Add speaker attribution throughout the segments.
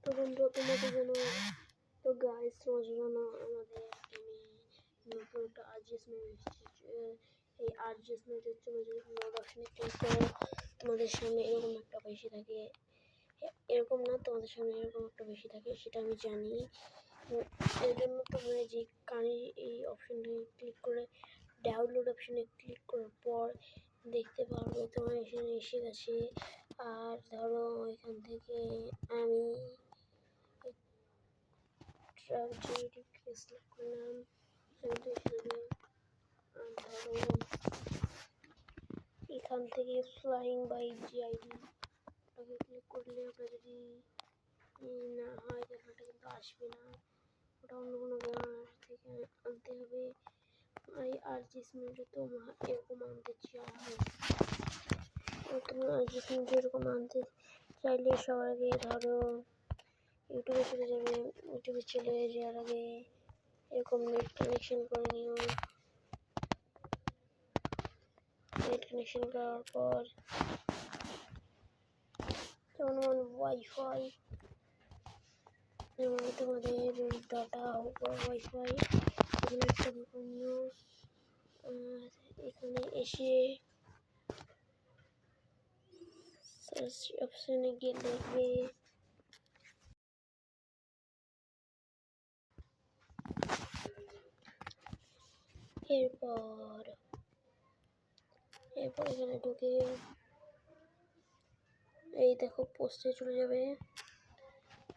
Speaker 1: তো বন্ধু তোমাকে জানো, তো গাইস তোমার জন্য আমাদের নতুন একটা আর্জিসমেন্ট এসেছে। এই আর্জিসমেন্টের তোমার যদি লোড অপশনে ক্লিক করো তোমাদের সামনে এরকম একটা বেশি থাকে, এরকম না, তোমাদের সামনে এরকম একটা বেশি থাকে, সেটা আমি জানি। এর জন্য তোমরা যে কানে এই অপশনটি ক্লিক করে ডাউনলোড অপশনে ক্লিক করার পর দেখতে পারবে তোমার এখানে এসে গেছে। আর ধরো এখান থেকে আমি সিলেক্ট করলাম, ধরো এখান থেকে ফ্লাইং বাই জিআইডি ওটাকে ক্লিক করলে ওটা যদি না হয় দেখাটা কিন্তু আসবে না, ওটা অন্য কোনো ব্যানার থেকে আনতে হবে। এই আর্জিসমেন্টে তোমার এরকম আনতে চাও, তোমার আর্জিসমেন্টে এরকম আনতে চাইলে সবার আগে ধরো ইউটিউবে চলে যাবে। ইউটিউবে চলে যাওয়ার আগে এরকম নেট কানেকশন করে নিও। নেট কানেকশন করার পর যেমন ওয়াইফাই, যেমন তোমাদের ডাটা ওয়াইফাই এখানে একটা ঢুকে নিও। এখানে এসে সার্চ অপশনে গিয়ে দেখবে এরপর এখানে ঢুকে এই দেখো পোস্টে চলে যাবে।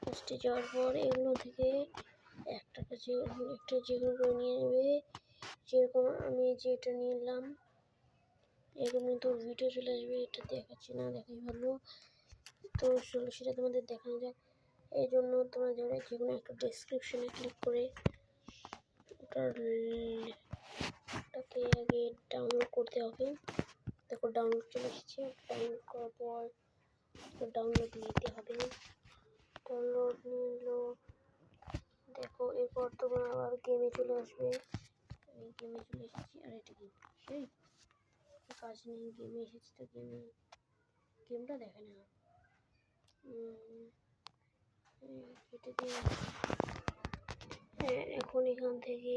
Speaker 1: পোস্টে যাওয়ার পর এগুলো থেকে একটা যেগুলো করে নিয়ে নেবে। যেরকম আমি যেটা নিলাম এরকম কিন্তু ভিডিও চলে আসবে, এটা দেখাচ্ছি না, দেখাই ভালো। তো সেটা তোমাদের দেখানো যাক। এই জন্য তোমরা যারা যে কোনো একটা ডেসক্রিপশনে ক্লিক করে ওটাকে আগে ডাউনলোড করতে হবে। দেখো ডাউনলোড চলে এসেছে। ডাউনলোড করার পর ডাউনলোড নিতে হবে। ডাউনলোড নিলো, দেখো এরপর তোমরা আবার গেমে চলে আসবে। আমি গেমে চলে এসেছি। আর এটা কি সেই কাজ নেই, গেমে এসেছি তো গেমটা দেখে না। এটা দিয়ে হ্যাঁ, এখন এখান থেকে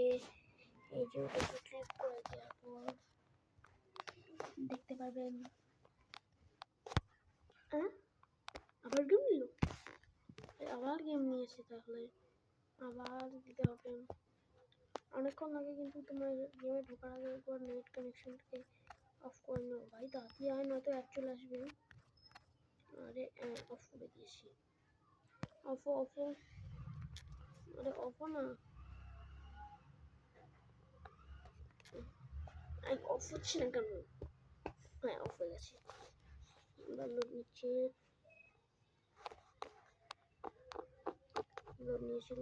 Speaker 1: এই যে ওটাকে ক্লিক করে দেওয়ার পর দেখতে পারবেন আবার গেম নিল, আবার গেম নিয়েছে, তাহলে আবার দিতে হবে। অনেকক্ষণ লাগে, কিন্তু তোমার গেমে ঢোকার আগে একবার নেট কানেকশনটাকে অফ করে নেবো। ভাই তাড়াতাড়ি আয়, নয়তো অ্যাড চলে আসবে। আরে অফ করে দিয়েছি। অফ আরে অফ না, অফ হচ্ছে না কেন? হ্যাঁ, অফ হয়ে গেছে। লোড নিচ্ছে,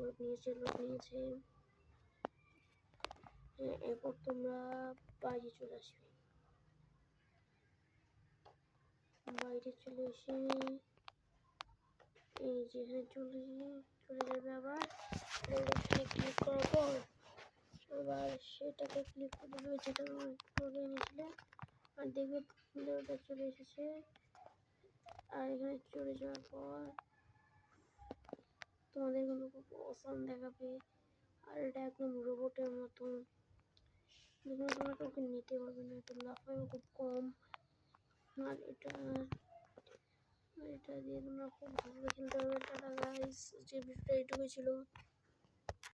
Speaker 1: লোড নিয়েছে। হ্যাঁ, এরপর তোমরা বাইরে চলে আসবে। বাইরে চলে এসে এই যে চলে যাবে। আবার ক্লিক করার পর আবার সেটাকে ক্লিক করে দেবে যেটা করে এনেছিলে, আর দেখবে ভিডিওটা চলে এসেছে। আর এখানে চলে যাওয়ার পর তোমাদের কোনো খুব অসাম দেখাবে। আর এটা একদম রোবটের মতন, যেখানে তোমরা কাউকে নিতে পারবে না, এটা লাফায়ও খুব কম। আর এটা দিয়ে তোমরা খুব ভালো খেলতে পারবে। টাটা গাইস, যে ভিডিওটা এইটুকুই ছিল।